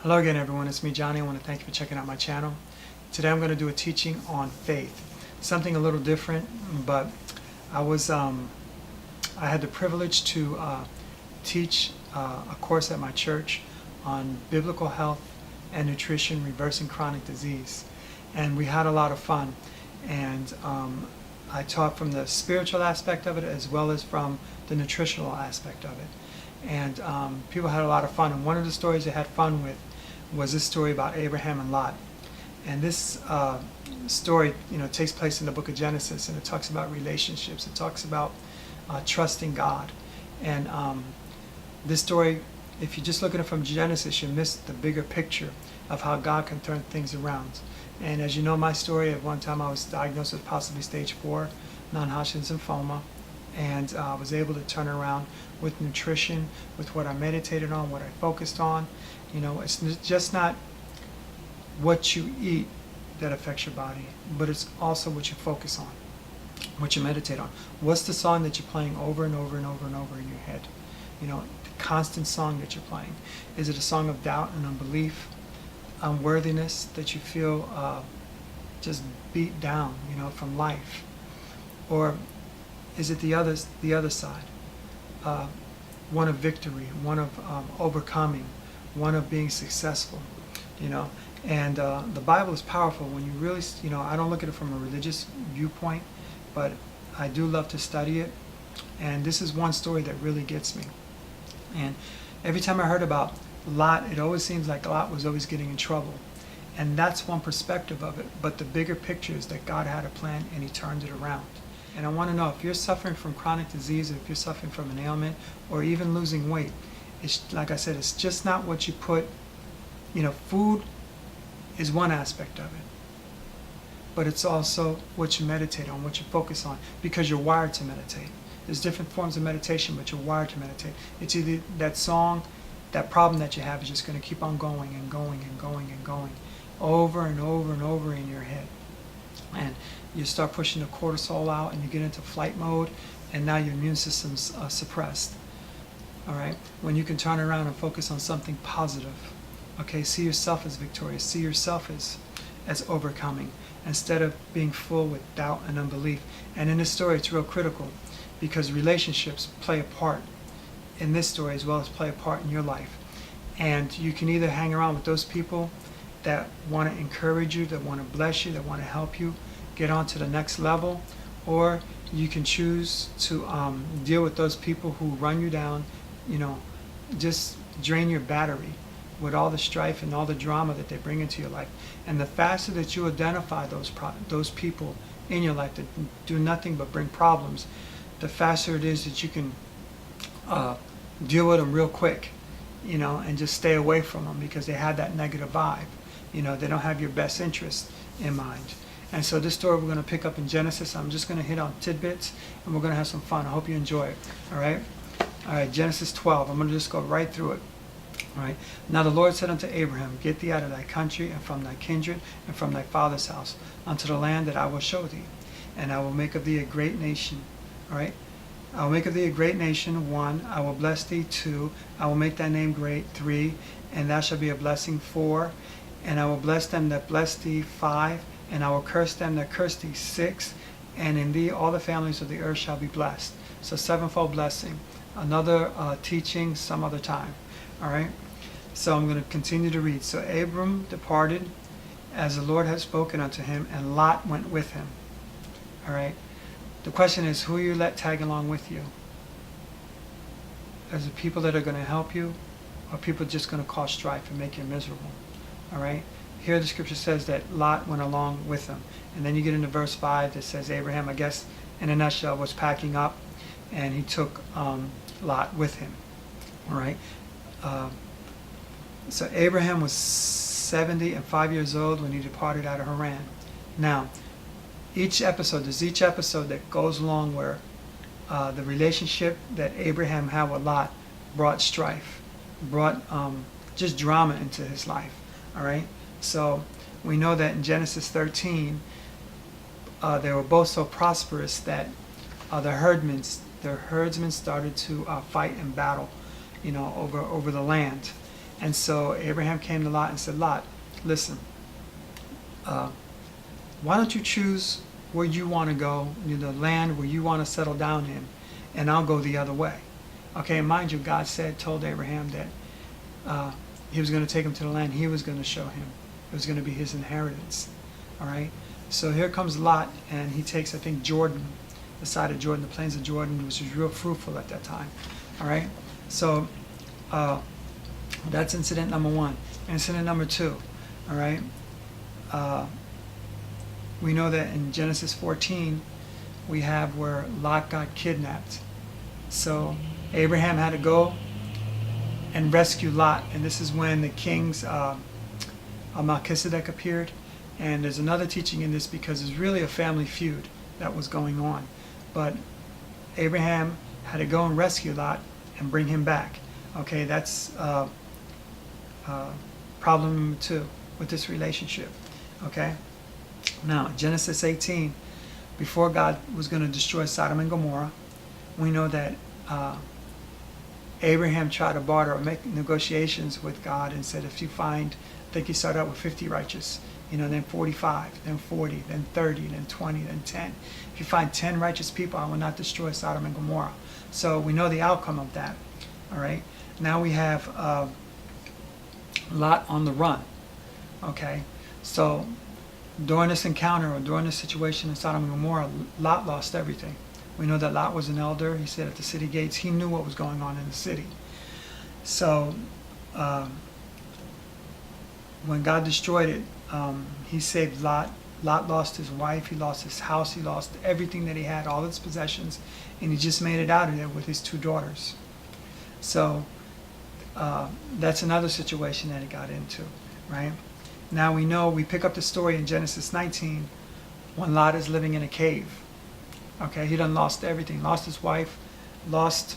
Hello again, everyone. It's me, Johnny. I want to thank you for checking out my channel. Today I'm going to do a teaching on faith. Something a little different, but I had the privilege to teach a course at my church on biblical health and nutrition, reversing chronic disease. And we had a lot of fun. And I taught from the spiritual aspect of it as well as from the nutritional aspect of it. And people had a lot of fun. And one of the stories they had fun with was this story about Abraham and Lot. And this story, takes place in the book of Genesis, and it talks about relationships. It talks about trusting God. And this story, if you just look at it from Genesis, you miss the bigger picture of how God can turn things around. And as you know my story, at one time I was diagnosed with possibly stage 4 non-Hodgkin's lymphoma, and I was able to turn around with nutrition, with what I meditated on, what I focused on. It's just not what you eat that affects your body, but it's also what you focus on, what you meditate on. What's the song that you're playing over and over and over and over in your head? The constant song that you're playing. Is it a song of doubt and unbelief, unworthiness, that you feel just beat down, from life? Or is it the other side? One of victory, one of overcoming, one of being successful, And the Bible is powerful when you really, I don't look at it from a religious viewpoint, but I do love to study it. And this is one story that really gets me. And every time I heard about Lot, it always seems like Lot was always getting in trouble. And that's one perspective of it. But the bigger picture is that God had a plan and He turned it around. And I want to know, if you're suffering from chronic disease, if you're suffering from an ailment, or even losing weight, it's like I said, it's just not what you put. Food is one aspect of it, but it's also what you meditate on, what you focus on, because you're wired to meditate. There's different forms of meditation, but you're wired to meditate. It's either that song, that problem that you have is just going to keep on going and going and going and going, over and over and over in your head. And you start pushing the cortisol out, and you get into flight mode, and now your immune system's suppressed. All right? When you can turn around and focus on something positive. Okay, see yourself as victorious. See yourself as overcoming, instead of being full with doubt and unbelief. And in this story, it's real critical, because relationships play a part in this story as well as play a part in your life. And you can either hang around with those people that want to encourage you, that want to bless you, that want to help you get on to the next level, or you can choose to deal with those people who run you down, just drain your battery with all the strife and all the drama that they bring into your life. And the faster that you identify those people in your life that do nothing but bring problems, the faster it is that you can deal with them real quick, and just stay away from them, because they have that negative vibe. They don't have your best interest in mind. And so this story we're going to pick up in Genesis. I'm just going to hit on tidbits, and we're going to have some fun. I hope you enjoy it. All right, Genesis 12. I'm going to just go right through it. All right. Now the Lord said unto Abraham, Get thee out of thy country, and from thy kindred, and from thy father's house, unto the land that I will show thee. And I will make of thee a great nation. All right. I will make of thee a great nation. 1, I will bless thee. 2, I will make thy name great. 3, and thou shalt be a blessing. 4, and I will bless them that bless thee. 5, and I will curse them that curse thee. 6, and in thee all the families of the earth shall be blessed. So sevenfold blessing. Another teaching some other time. All right. So I'm going to continue to read. So Abram departed as the Lord had spoken unto him, and Lot went with him. All right. The question is, who you let tag along with you? Is it people that are going to help you, or people just going to cause strife and make you miserable? All right. Here the scripture says that Lot went along with him. And then you get into verse 5 that says Abraham, I guess in a nutshell, was packing up, and he took Lot with him. All right. So Abraham was 75 years old when he departed out of Haran. Now, there's each episode that goes along where the relationship that Abraham had with Lot brought strife, brought just drama into his life. All right. So we know that in Genesis 13, they were both so prosperous that the herdsmen started to fight and battle, over the land. And so Abraham came to Lot and said, Lot, listen, why don't you choose where you want to go, the land where you want to settle down in, and I'll go the other way. Okay, and mind you, God told Abraham that he was going to take him to the land he was going to show him. It was going to be his inheritance. All right, so here comes Lot, and he takes, I think, Jordan, the side of Jordan, the plains of Jordan, which was real fruitful at that time. All right, so that's incident number one. Incident number two, all right, we know that in Genesis 14, we have where Lot got kidnapped. So Abraham had to go and rescue Lot, and this is when the kings Melchizedek appeared. And there's another teaching in this because it's really a family feud that was going on. But Abraham had to go and rescue Lot and bring him back. Okay, that's problem number two with this relationship. Okay, now Genesis 18, before God was going to destroy Sodom and Gomorrah, we know that Abraham tried to barter or make negotiations with God and said, if you find, I think he started out with 50 righteous, then 45, then 40, then 30, then 20, then 10. If you find 10 righteous people, I will not destroy Sodom and Gomorrah. So we know the outcome of that. All right. Now we have Lot on the run. Okay. So during this encounter or during this situation in Sodom and Gomorrah, Lot lost everything. We know that Lot was an elder. He said at the city gates, he knew what was going on in the city. So when God destroyed it, he saved Lot. Lot lost his wife, he lost his house, he lost everything that he had, all his possessions, and he just made it out of there with his 2 daughters. So that's another situation that he got into, right? Now we pick up the story in Genesis 19 when Lot is living in a cave. Okay, he done lost everything, lost his wife, lost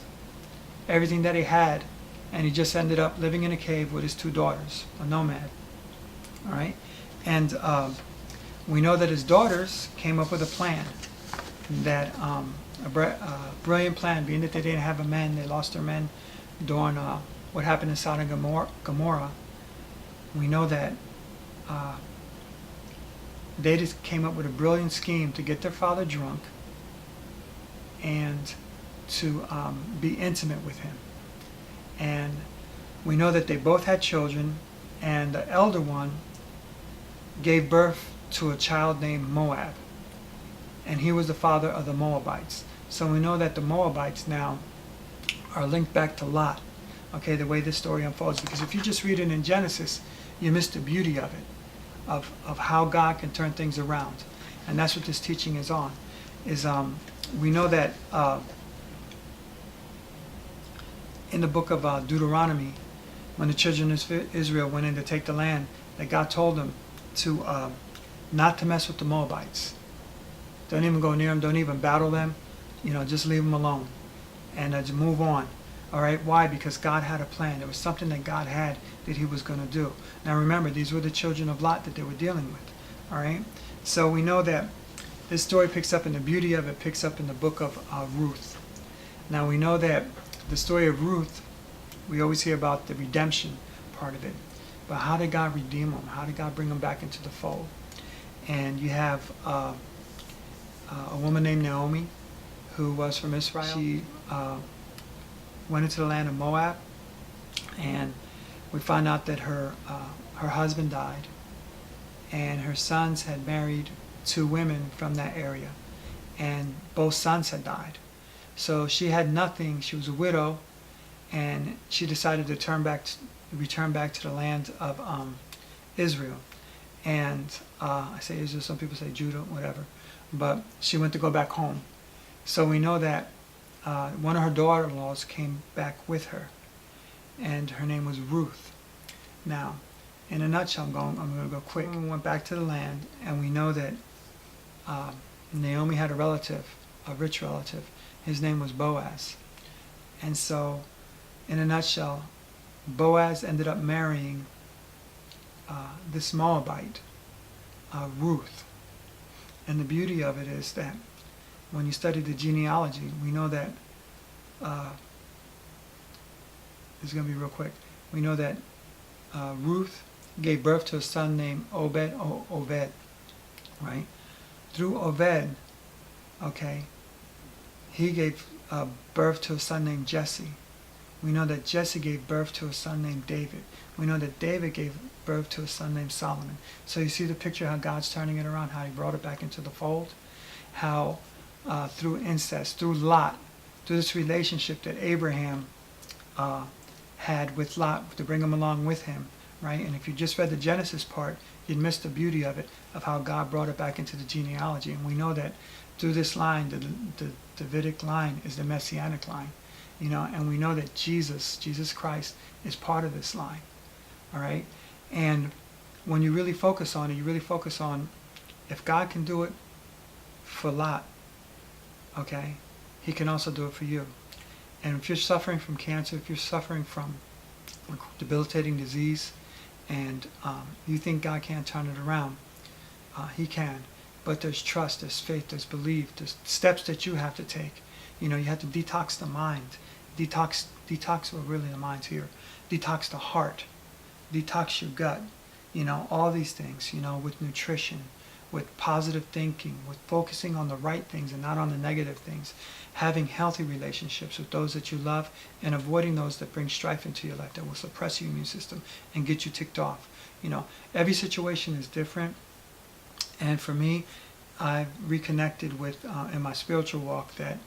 everything that he had, and he just ended up living in a cave with his 2 daughters, a nomad. All right, and we know that his daughters came up with a plan, that a brilliant plan, being that they didn't have a men, they lost their men during what happened in Sodom and Gomorrah. We know that they just came up with a brilliant scheme to get their father drunk and to be intimate with him. And we know that they both had children, and the elder one gave birth to a child named Moab, and he was the father of the Moabites. So we know that the Moabites now are linked back to Lot, okay, the way this story unfolds, because if you just read it in Genesis, you miss the beauty of it, of how God can turn things around. And that's what this teaching is on, is we know that in the book of Deuteronomy, when the children of Israel went in to take the land, that God told them to not to mess with the Moabites. Don't even go near them, don't even battle them, just leave them alone and just move on. All right, why? Because God had a plan. There was something that God had that he was going to do. Now remember, these were the children of Lot that they were dealing with. All right, so we know that this story picks up, and the beauty of it picks up in the book of Ruth. Now we know that the story of Ruth, we always hear about the redemption part of it, but how did God redeem them? How did God bring them back into the fold? And you have a woman named Naomi, who was from Israel. She went into the land of Moab, and we find out that her husband died, and her sons had married 2 women from that area, and both sons had died. So she had nothing. She was a widow, and she decided to return back to the land of Israel. And I say Israel, some people say Judah, whatever. But she went to go back home. So we know that one of her daughter-in-laws came back with her, and her name was Ruth. Now, in a nutshell, I'm going to go quick. We went back to the land, and we know that Naomi had a relative, a rich relative. His name was Boaz. And so, in a nutshell, Boaz ended up marrying this Moabite, Ruth. And the beauty of it is that when you study the genealogy, we know that, this is going to be real quick, we know that Ruth gave birth to a son named Obed, right? Through Obed, okay, he gave birth to a son named Jesse. We know that Jesse gave birth to a son named David. We know that David gave birth to a son named Solomon. So you see the picture how God's turning it around, how he brought it back into the fold, how through incest, through Lot, through this relationship that Abraham had with Lot to bring him along with him, right? And if you just read the Genesis part, you'd miss the beauty of it, of how God brought it back into the genealogy. And we know that through this line, the Davidic line is the Messianic line, you know, and we know that Jesus Christ is part of this line, all right? And when you really focus on it, you really focus on, if God can do it for Lot, okay, he can also do it for you. And if you're suffering from cancer, if you're suffering from debilitating disease, and you think God can't turn it around, he can. But there's trust, there's faith, there's belief, there's steps that you have to take. You know, you have to detox the mind. Detox, well, really the mind's here. Detox the heart. Detox your gut. You know, all these things, you know, with nutrition, with positive thinking, with focusing on the right things and not on the negative things. Having healthy relationships with those that you love, and avoiding those that bring strife into your life, that will suppress your immune system and get you ticked off. You know, every situation is different. And for me, I've reconnected with, in my spiritual walk, that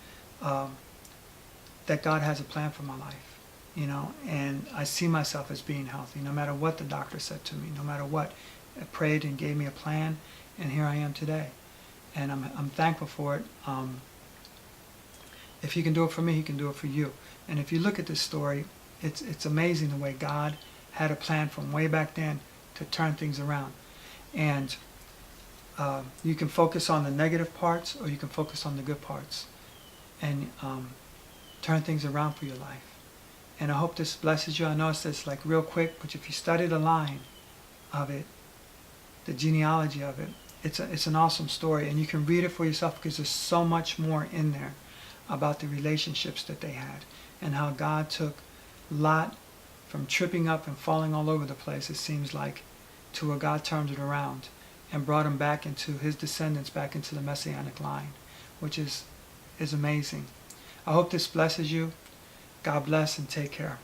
that God has a plan for my life, you know, and I see myself as being healthy, no matter what the doctor said to me, no matter what. I prayed and gave me a plan, and here I am today, and I'm thankful for it. If he can do it for me, he can do it for you. And if you look at this story, it's amazing the way God had a plan from way back then to turn things around. And you can focus on the negative parts, or you can focus on the good parts, and turn things around for your life. And I hope this blesses you. I know it's like real quick, but if you study the line of it, the genealogy of it, it's an awesome story, and you can read it for yourself, because there's so much more in there about the relationships that they had, and how God took Lot from tripping up and falling all over the place, it seems like, to where God turned it around and brought him back into his descendants, back into the Messianic line, which is amazing. I hope this blesses you. God bless, and take care.